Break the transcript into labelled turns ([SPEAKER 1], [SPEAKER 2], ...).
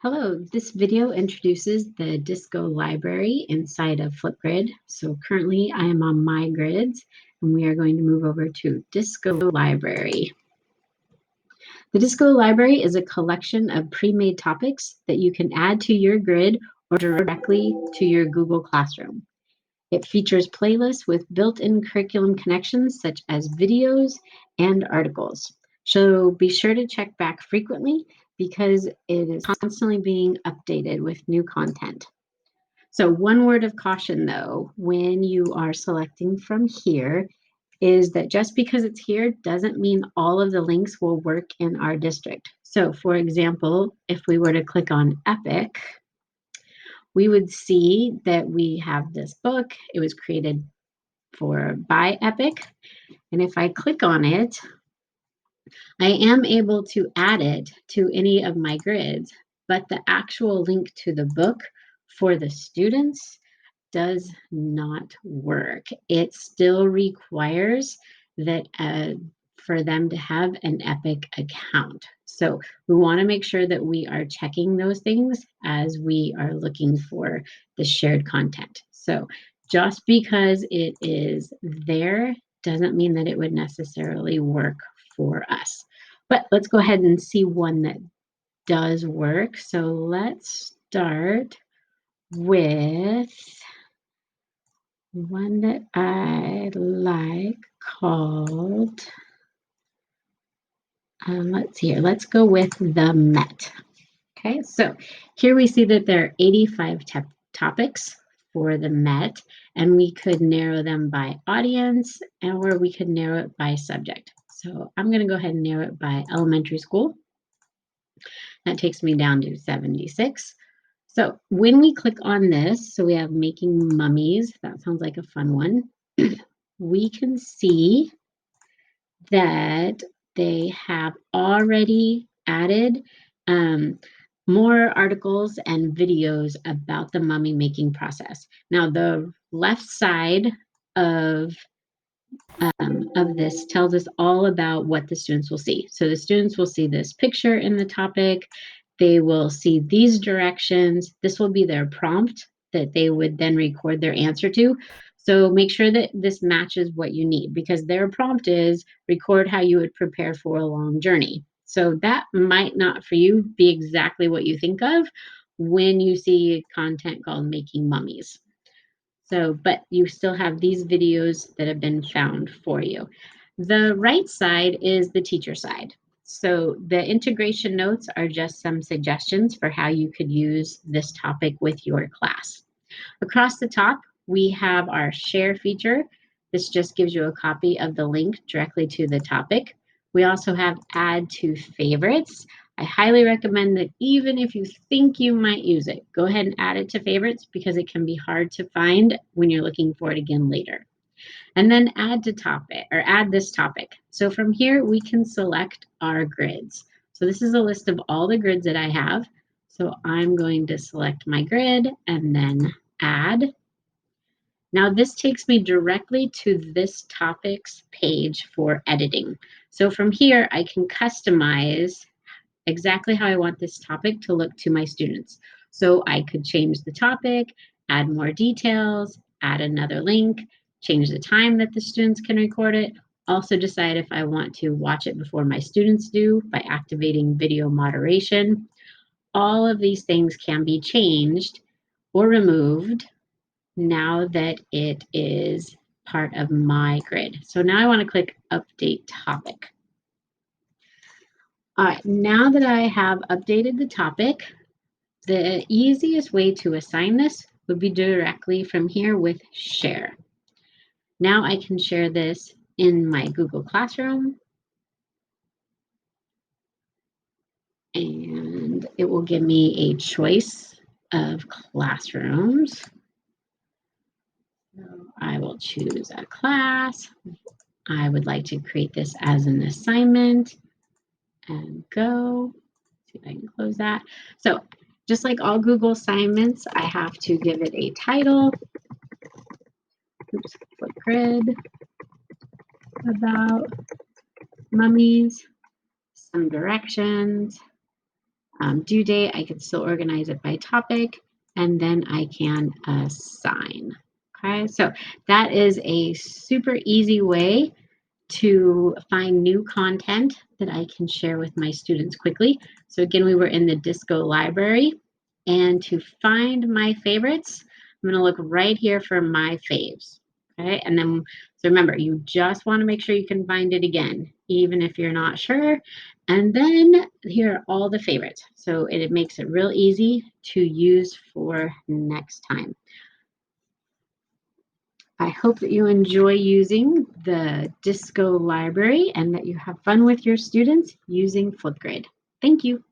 [SPEAKER 1] Hello, this video introduces the Disco library inside of Flipgrid. So currently I am on my grids and we are going to move over to Disco library. The Disco library is a collection of pre-made topics that you can add to your grid or directly to your Google Classroom. It features playlists with built-in curriculum connections such as videos and articles. So be sure to check back frequently because it is constantly being updated with new content. So one word of caution though, when you are selecting from here, is that just because it's here doesn't mean all of the links will work in our district. So for example, if we were to click on Epic, we would see that we have this book. It was created by Epic. And if I click on it, I am able to add it to any of my grids, but the actual link to the book for the students does not work. It still requires that for them to have an Epic account. So we want to make sure that we are checking those things as we are looking for the shared content. So just because it is there doesn't mean that it would necessarily work for us. But let's go ahead and see one that does work. So let's start with one that I like called, let's see here, let's go with the Met. Okay, so here we see that there are 85 topics for the Met, and we could narrow them by audience, or we could narrow it by subject. So I'm going to go ahead and narrow it by elementary school. That takes me down to 76. So when we click on this, so we have making mummies, that sounds like a fun one. We can see that they have already added more articles and videos about the mummy making process. Now, the left side of this tells us all about what the students will see. So the students will see this picture in the topic. They will see these directions. This will be their prompt that they would then record their answer to. So make sure that this matches what you need, because their prompt is record how you would prepare for a long journey. So that might not for you be exactly what you think of when you see content called making mummies. So, but you still have these videos that have been found for you. The right side is the teacher side. So the integration notes are just some suggestions for how you could use this topic with your class. Across the top, we have our share feature. This just gives you a copy of the link directly to the topic. We also have add to favorites. I highly recommend that even if you think you might use it, go ahead and add it to favorites because it can be hard to find when you're looking for it again later. And then add to topic or add this topic. So from here, we can select our grids. So this is a list of all the grids that I have. So I'm going to select my grid and then add. Now this takes me directly to this topics page for editing. So from here, I can customize exactly how I want this topic to look to my students. So I could change the topic, add more details, add another link, change the time that the students can record it, also decide if I want to watch it before my students do by activating video moderation. All of these things can be changed or removed now that it is part of my grid. So now I want to click update topic. All right, now that I have updated the topic, the easiest way to assign this would be directly from here with share. Now I can share this in my Google Classroom, and it will give me a choice of classrooms. So I will choose a class. I would like to create this as an assignment and go. See if I can close that. So just like all Google assignments, I have to give it a title. Oops, Flipgrid about mummies, some directions, due date, I can still organize it by topic, and then I can assign. Okay, so that is a super easy way to find new content that I can share with my students quickly. So again, we were in the Disco library, and to find my favorites, I'm going to look right here for my faves. Okay, and then so remember, you just want to make sure you can find it again, even if you're not sure. And then here are all the favorites. So it makes it real easy to use for next time. I hope that you enjoy using the Disco library and that you have fun with your students using Flipgrid. Thank you.